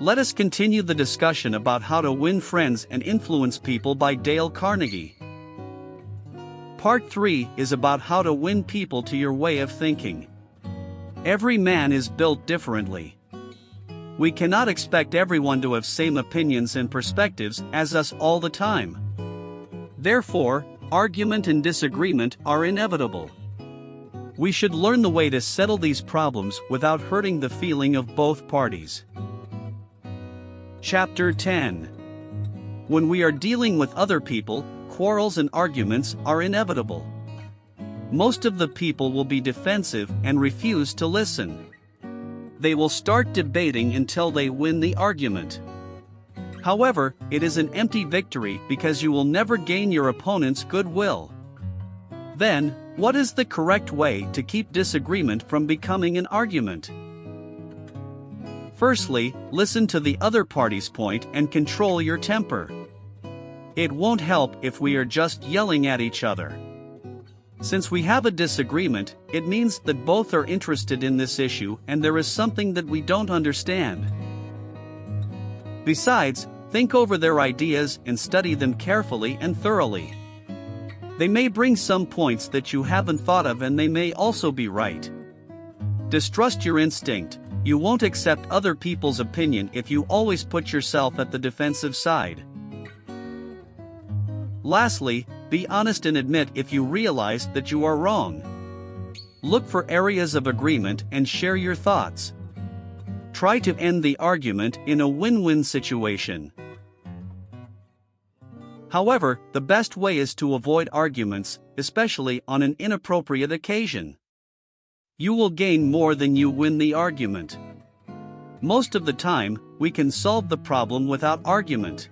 Let us continue the discussion about How to Win Friends and Influence People by Dale Carnegie. Part 3 is about how to win people to your way of thinking. Every man is built differently. We cannot expect everyone to have same opinions and perspectives as us all the time. Therefore, argument and disagreement are inevitable. We should learn the way to settle these problems without hurting the feeling of both parties. Chapter 10. When we are dealing with other people, quarrels and arguments are inevitable. Most of the people will be defensive and refuse to listen. They will start debating until they win the argument. However, it is an empty victory because you will never gain your opponent's goodwill. Then, what is the correct way to keep disagreement from becoming an argument? Firstly, listen to the other party's point and control your temper. It won't help if we are just yelling at each other. Since we have a disagreement, it means that both are interested in this issue and there is something that we don't understand. Besides, think over their ideas and study them carefully and thoroughly. They may bring some points that you haven't thought of and they may also be right. Distrust your instinct. You won't accept other people's opinion if you always put yourself at the defensive side. Lastly, be honest and admit if you realize that you are wrong. Look for areas of agreement and share your thoughts. Try to end the argument in a win-win situation. However, the best way is to avoid arguments, especially on an inappropriate occasion. You will gain more than you win the argument. Most of the time, we can solve the problem without argument.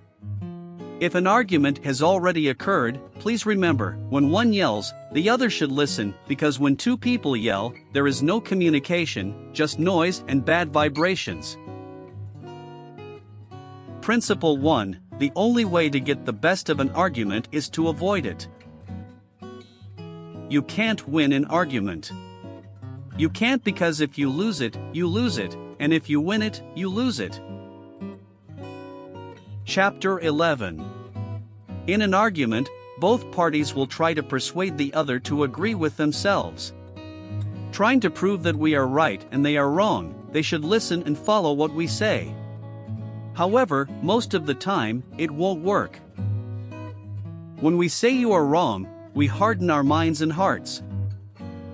If an argument has already occurred, please remember, when one yells, the other should listen, because when two people yell, there is no communication, just noise and bad vibrations. Principle 1: the only way to get the best of an argument is to avoid it. You can't win an argument. You can't, because if you lose it, and if you win it, you lose it. Chapter 11. In an argument, both parties will try to persuade the other to agree with themselves. Trying to prove that we are right and they are wrong, they should listen and follow what we say. However, most of the time, it won't work. When we say you are wrong, we harden our minds and hearts.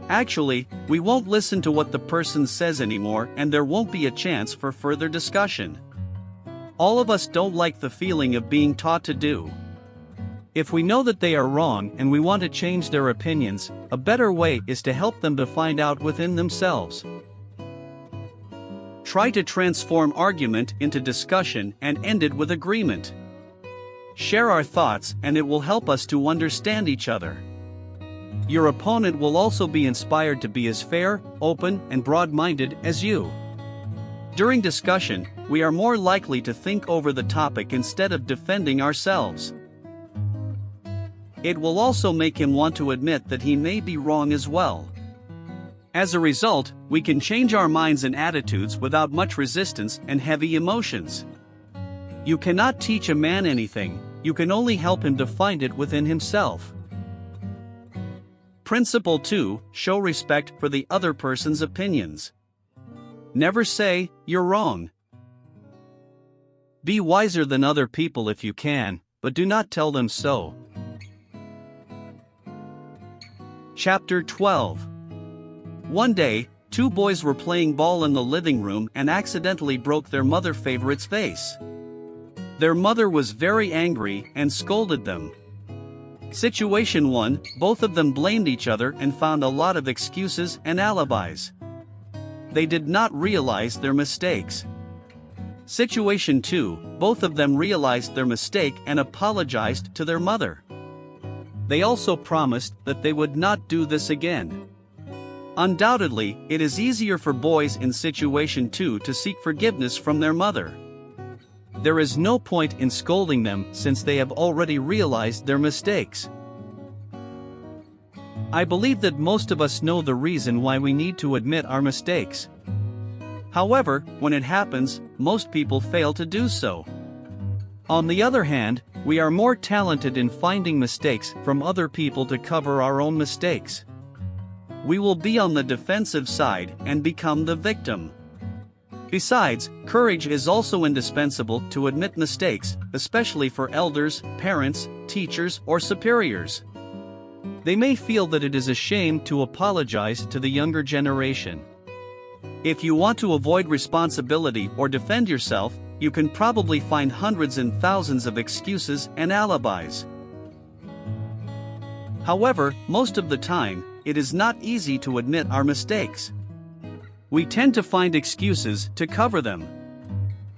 Actually, we won't listen to what the person says anymore and there won't be a chance for further discussion. All of us don't like the feeling of being taught to do. If we know that they are wrong and we want to change their opinions, a better way is to help them to find out within themselves. Try to transform argument into discussion and end it with agreement. Share our thoughts and it will help us to understand each other. Your opponent will also be inspired to be as fair, open, and broad-minded as you. During discussion, we are more likely to think over the topic instead of defending ourselves. It will also make him want to admit that he may be wrong as well. As a result, we can change our minds and attitudes without much resistance and heavy emotions. You cannot teach a man anything, you can only help him to find it within himself. Principle 2: show respect for the other person's opinions. Never say, "You're wrong." Be wiser than other people if you can, but do not tell them so. Chapter 12. One day, two boys were playing ball in the living room and accidentally broke their mother favorite's vase. Their mother was very angry and scolded them. Situation 1: both of them blamed each other and found a lot of excuses and alibis. They did not realize their mistakes. Situation 2: both of them realized their mistake and apologized to their mother. They also promised that they would not do this again. Undoubtedly, it is easier for boys in situation 2 to seek forgiveness from their mother. There is no point in scolding them since they have already realized their mistakes. I believe that most of us know the reason why we need to admit our mistakes. However, when it happens, most people fail to do so. On the other hand, we are more talented in finding mistakes from other people to cover our own mistakes. We will be on the defensive side and become the victim. Besides, courage is also indispensable to admit mistakes, especially for elders, parents, teachers, or superiors. They may feel that it is a shame to apologize to the younger generation. If you want to avoid responsibility or defend yourself, you can probably find hundreds and thousands of excuses and alibis. However, most of the time, it is not easy to admit our mistakes. We tend to find excuses to cover them.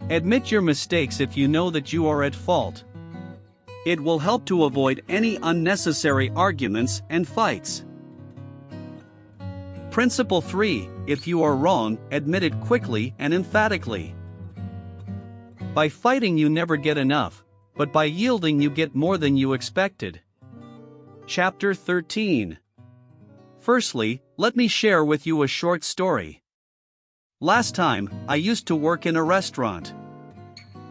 Admit your mistakes if you know that you are at fault. It will help to avoid any unnecessary arguments and fights. Principle 3: If you are wrong, admit it quickly and emphatically. By fighting you never get enough, but by yielding you get more than you expected. Chapter 13. Firstly, let me share with you a short story. Last time, I used to work in a restaurant.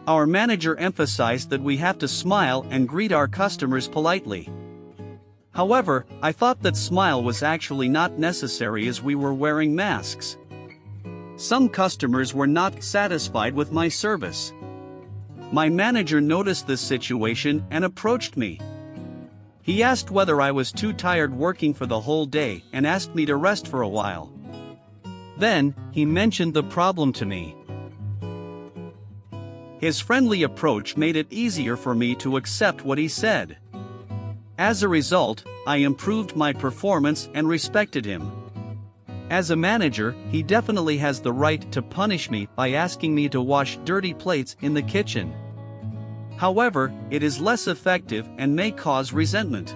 Our manager emphasized that we have to smile and greet our customers politely. However, I thought that smile was actually not necessary as we were wearing masks. Some customers were not satisfied with my service. My manager noticed this situation and approached me. He asked whether I was too tired working for the whole day and asked me to rest for a while. Then, he mentioned the problem to me. His friendly approach made it easier for me to accept what he said. As a result, I improved my performance and respected him. As a manager, he definitely has the right to punish me by asking me to wash dirty plates in the kitchen. However, it is less effective and may cause resentment.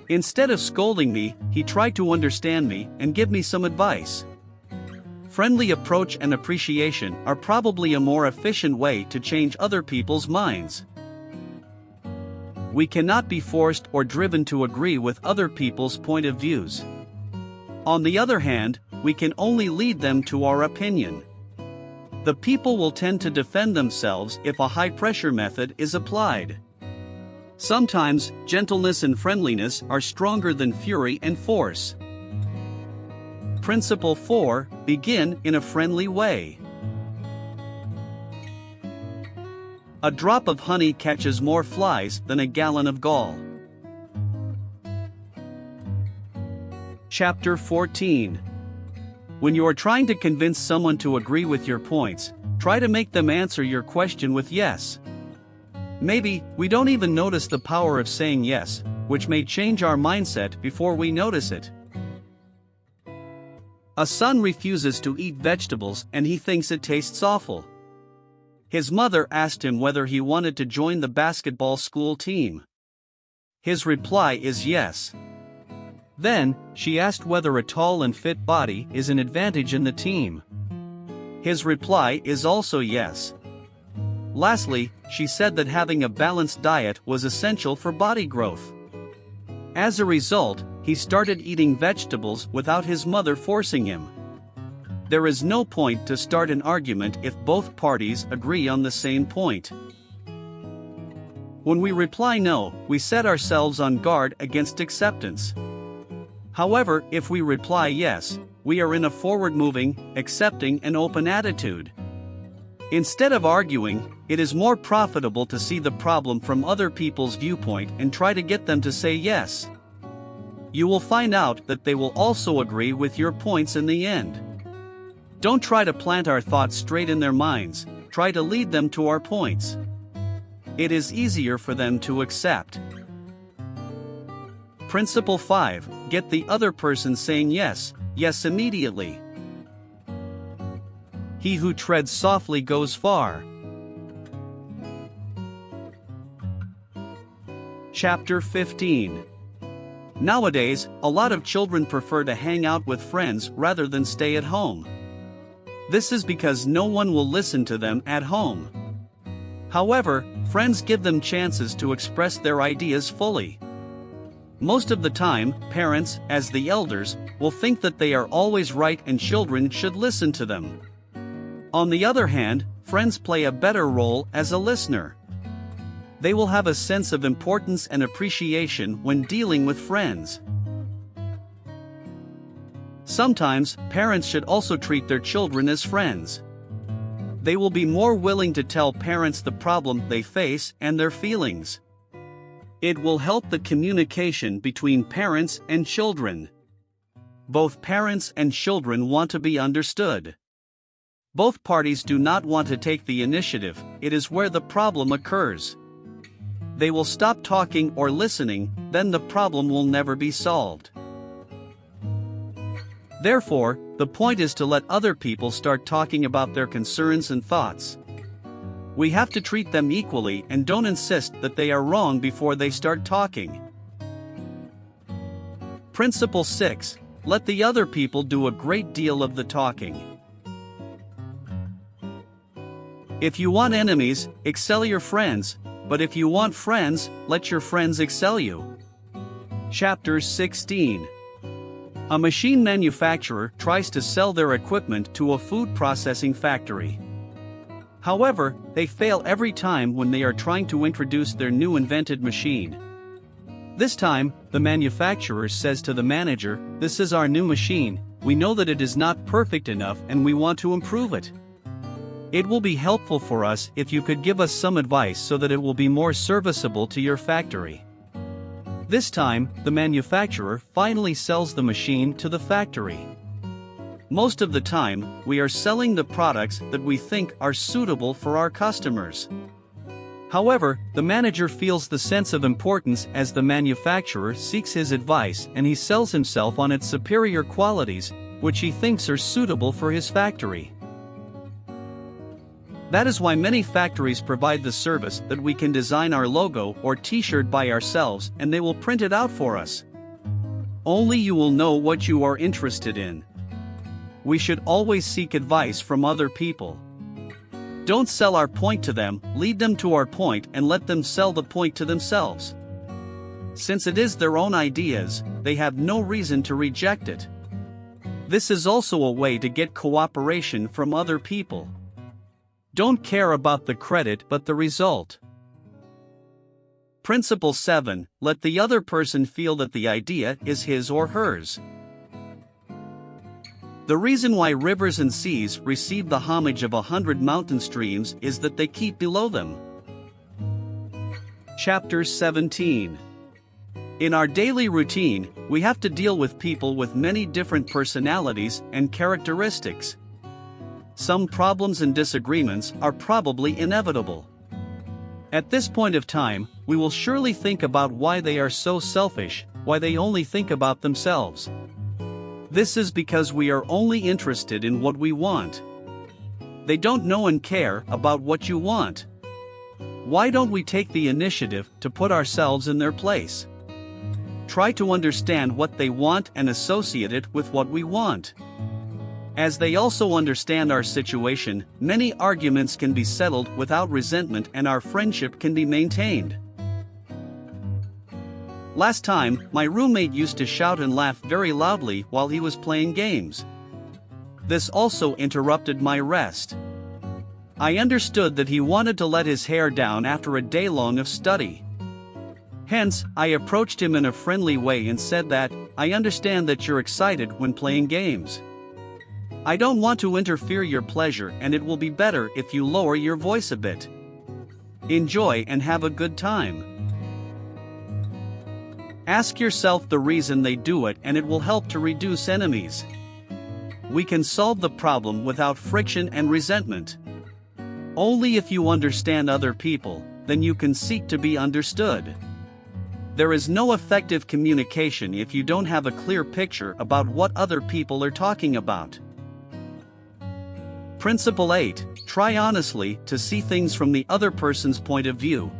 Instead of scolding me, he tried to understand me and give me some advice. Friendly approach and appreciation are probably a more efficient way to change other people's minds. We cannot be forced or driven to agree with other people's point of views. On the other hand, we can only lead them to our opinion. The people will tend to defend themselves if a high-pressure method is applied. Sometimes, gentleness and friendliness are stronger than fury and force. Principle 4: Begin in a friendly way. A drop of honey catches more flies than a gallon of gall. Chapter 14. When you are trying to convince someone to agree with your points, try to make them answer your question with yes. Maybe we don't even notice the power of saying yes, which may change our mindset before we notice it. A son refuses to eat vegetables and he thinks it tastes awful. His mother asked him whether he wanted to join the basketball school team. His reply is yes. Then, she asked whether a tall and fit body is an advantage in the team. His reply is also yes. Lastly, she said that having a balanced diet was essential for body growth. As a result, he started eating vegetables without his mother forcing him. There is no point to start an argument if both parties agree on the same point. When we reply no, we set ourselves on guard against acceptance. However, if we reply yes, we are in a forward-moving, accepting and open attitude. Instead of arguing, it is more profitable to see the problem from other people's viewpoint and try to get them to say yes. You will find out that they will also agree with your points in the end. Don't try to plant our thoughts straight in their minds, try to lead them to our points. It is easier for them to accept. Principle 5: Get the other person saying yes, yes immediately. He who treads softly goes far. Chapter 15. Nowadays, a lot of children prefer to hang out with friends rather than stay at home. This is because no one will listen to them at home. However, friends give them chances to express their ideas fully. Most of the time, parents, as the elders, will think that they are always right and children should listen to them. On the other hand, friends play a better role as a listener. They will have a sense of importance and appreciation when dealing with friends. Sometimes, parents should also treat their children as friends. They will be more willing to tell parents the problem they face and their feelings. It will help the communication between parents and children. Both parents and children want to be understood. Both parties do not want to take the initiative, it is where the problem occurs. They will stop talking or listening, then the problem will never be solved. Therefore, the point is to let other people start talking about their concerns and thoughts. We have to treat them equally and don't insist that they are wrong before they start talking. Principle 6. Let the other people do a great deal of the talking. If you want enemies, excel your friends, but if you want friends, let your friends excel you. Chapter 16. A machine manufacturer tries to sell their equipment to a food processing factory. However, they fail every time when they are trying to introduce their new invented machine. This time, the manufacturer says to the manager, "This is our new machine, we know that it is not perfect enough and we want to improve it. It will be helpful for us if you could give us some advice so that it will be more serviceable to your factory." This time, the manufacturer finally sells the machine to the factory. Most of the time, we are selling the products that we think are suitable for our customers. However, the manager feels the sense of importance as the manufacturer seeks his advice and he sells himself on its superior qualities, which he thinks are suitable for his factory. That is why many factories provide the service that we can design our logo or t-shirt by ourselves and they will print it out for us. Only you will know what you are interested in. We should always seek advice from other people. Don't sell our point to them, lead them to our point and let them sell the point to themselves. Since it is their own ideas, they have no reason to reject it. This is also a way to get cooperation from other people. Don't care about the credit but the result. Principle 7. Let the other person feel that the idea is his or hers. The reason why rivers and seas receive the homage of 100 mountain streams is that they keep below them. Chapter 17. In our daily routine, we have to deal with people with many different personalities and characteristics. Some problems and disagreements are probably inevitable. At this point of time, we will surely think about why they are so selfish, why they only think about themselves. This is because we are only interested in what we want. They don't know and care about what you want. Why don't we take the initiative to put ourselves in their place? Try to understand what they want and associate it with what we want. As they also understand our situation, many arguments can be settled without resentment and our friendship can be maintained. Last time, my roommate used to shout and laugh very loudly while he was playing games. This also interrupted my rest. I understood that he wanted to let his hair down after a day long of study. Hence, I approached him in a friendly way and said that, "I understand that you're excited when playing games. I don't want to interfere your pleasure and it will be better if you lower your voice a bit. Enjoy and have a good time." Ask yourself the reason they do it and it will help to reduce enemies. We can solve the problem without friction and resentment. Only if you understand other people, then you can seek to be understood. There is no effective communication if you don't have a clear picture about what other people are talking about. Principle 8. Try honestly to see things from the other person's point of view.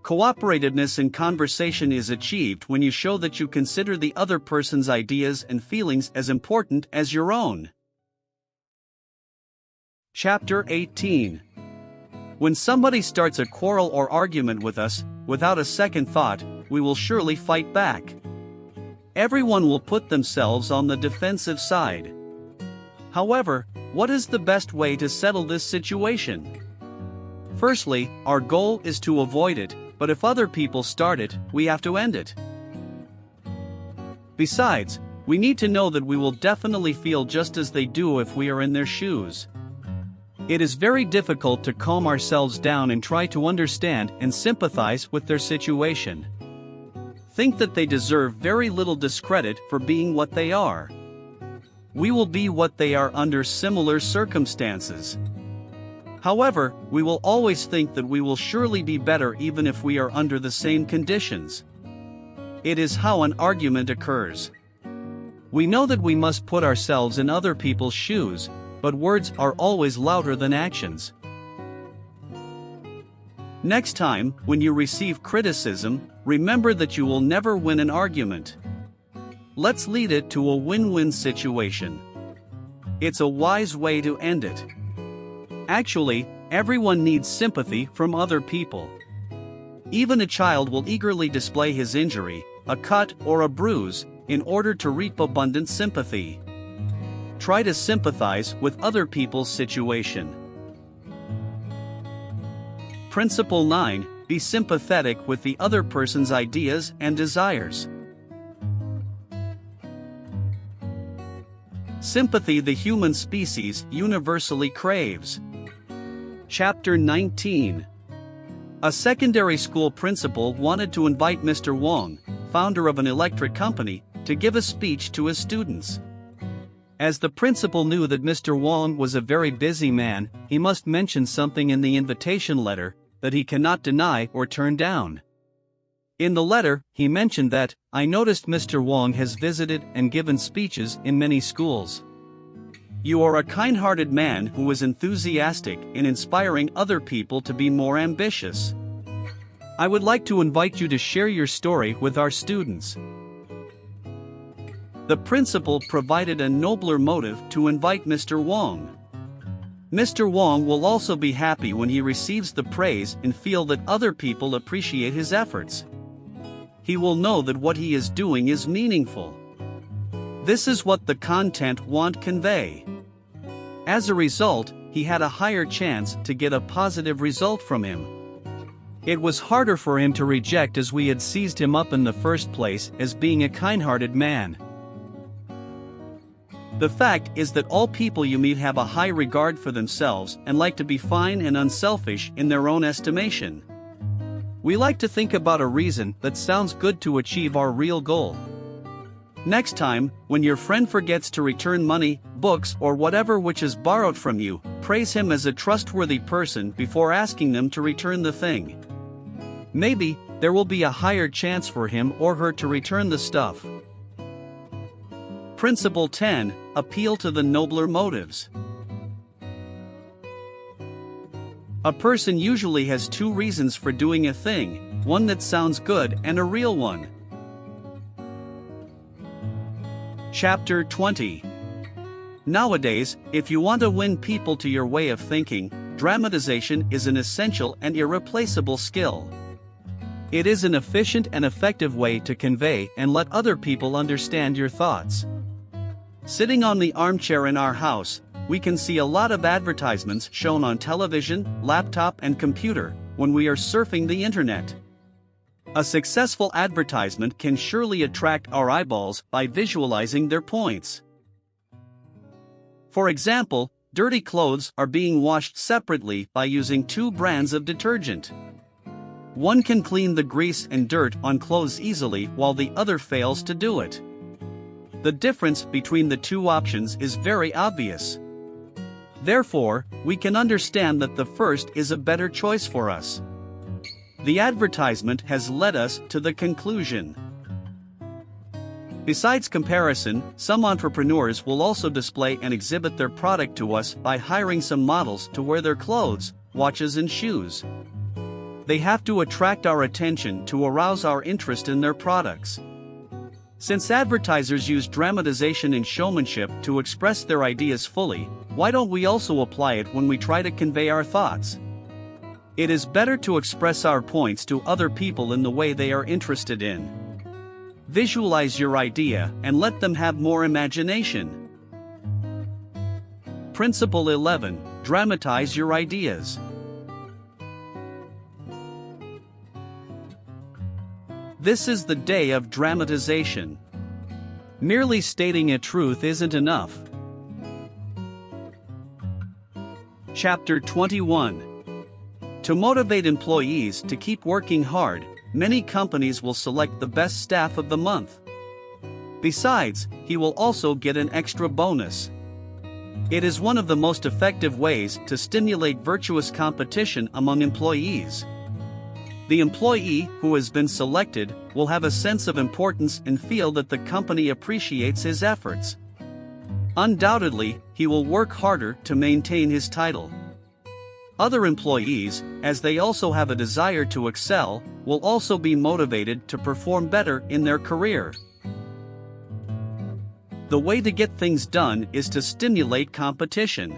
Cooperativeness in conversation is achieved when you show that you consider the other person's ideas and feelings as important as your own. Chapter 18. When somebody starts a quarrel or argument with us, without a second thought, we will surely fight back. Everyone will put themselves on the defensive side. However, what is the best way to settle this situation? Firstly, our goal is to avoid it, but if other people start it, we have to end it. Besides, we need to know that we will definitely feel just as they do if we are in their shoes. It is very difficult to calm ourselves down and try to understand and sympathize with their situation. Think that they deserve very little discredit for being what they are. We will be what they are under similar circumstances. However, we will always think that we will surely be better even if we are under the same conditions. It is how an argument occurs. We know that we must put ourselves in other people's shoes, but words are always louder than actions. Next time, when you receive criticism, remember that you will never win an argument. Let's lead it to a win-win situation. It's a wise way to end it. Actually, everyone needs sympathy from other people. Even a child will eagerly display his injury, a cut or a bruise, in order to reap abundant sympathy. Try to sympathize with other people's situation. Principle 9. Be sympathetic with the other person's ideas and desires. Sympathy the human species universally craves. Chapter 19. A secondary school principal wanted to invite Mr. Wong, founder of an electric company, to give a speech to his students. As the principal knew that Mr. Wong was a very busy man, he must mention something in the invitation letter that he cannot deny or turn down. In the letter, he mentioned that, "I noticed Mr. Wong has visited and given speeches in many schools. You are a kind-hearted man who is enthusiastic in inspiring other people to be more ambitious. I would like to invite you to share your story with our students." The principal provided a nobler motive to invite Mr. Wong. Mr. Wong will also be happy when he receives the praise and feel that other people appreciate his efforts. He will know that what he is doing is meaningful. This is what the content want convey. As a result, he had a higher chance to get a positive result from him. It was harder for him to reject as we had seized him up in the first place as being a kind-hearted man. The fact is that all people you meet have a high regard for themselves and like to be fine and unselfish in their own estimation. We like to think about a reason that sounds good to achieve our real goal. Next time, when your friend forgets to return money, books, or whatever which is borrowed from you, praise him as a trustworthy person before asking them to return the thing. Maybe there will be a higher chance for him or her to return the stuff. Principle 10. Appeal to the nobler motives. A person usually has two reasons for doing a thing, one that sounds good and a real one. Chapter 20. Nowadays, if you want to win people to your way of thinking, dramatization is an essential and irreplaceable skill. It is an efficient and effective way to convey and let other people understand your thoughts. Sitting on the armchair in our house, we can see a lot of advertisements shown on television, laptop, and computer when we are surfing the internet. A successful advertisement can surely attract our eyeballs by visualizing their points. For example, dirty clothes are being washed separately by using two brands of detergent. One can clean the grease and dirt on clothes easily while the other fails to do it. The difference between the two options is very obvious. Therefore, we can understand that the first is a better choice for us. The advertisement has led us to the conclusion. Besides comparison, some entrepreneurs will also display and exhibit their product to us by hiring some models to wear their clothes, watches, and shoes. They have to attract our attention to arouse our interest in their products. Since advertisers use dramatization and showmanship to express their ideas fully, why don't we also apply it when we try to convey our thoughts? It is better to express our points to other people in the way they are interested in. Visualize your idea and let them have more imagination. Principle 11. Dramatize your ideas. This is the day of dramatization. Merely stating a truth isn't enough. Chapter 21. To motivate employees to keep working hard, many companies will select the best staff of the month. Besides, he will also get an extra bonus. It is one of the most effective ways to stimulate virtuous competition among employees. The employee who has been selected will have a sense of importance and feel that the company appreciates his efforts. Undoubtedly, he will work harder to maintain his title. Other employees, as they also have a desire to excel, will also be motivated to perform better in their career. The way to get things done is to stimulate competition.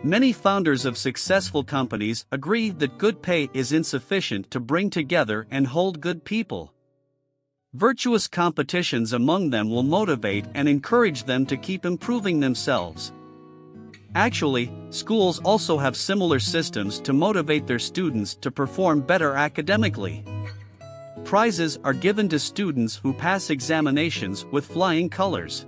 Many founders of successful companies agree that good pay is insufficient to bring together and hold good people. Virtuous competitions among them will motivate and encourage them to keep improving themselves. Actually, schools also have similar systems to motivate their students to perform better academically. Prizes are given to students who pass examinations with flying colors.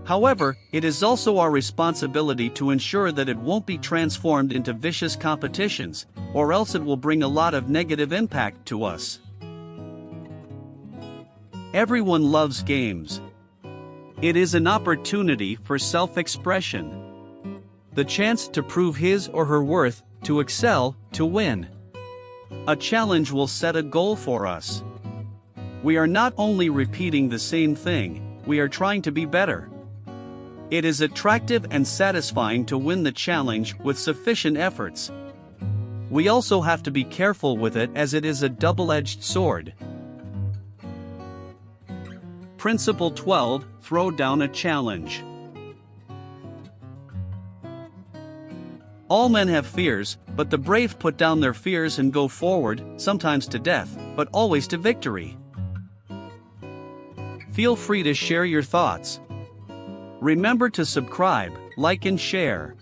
However, it is also our responsibility to ensure that it won't be transformed into vicious competitions, or else it will bring a lot of negative impact to us. Everyone loves games. It is an opportunity for self-expression. The chance to prove his or her worth, to excel, to win. A challenge will set a goal for us. We are not only repeating the same thing, we are trying to be better. It is attractive and satisfying to win the challenge with sufficient efforts. We also have to be careful with it as it is a double-edged sword. Principle 12. Throw down a challenge. All men have fears, but the brave put down their fears and go forward, sometimes to death, but always to victory. Feel free to share your thoughts. Remember to subscribe, like and share.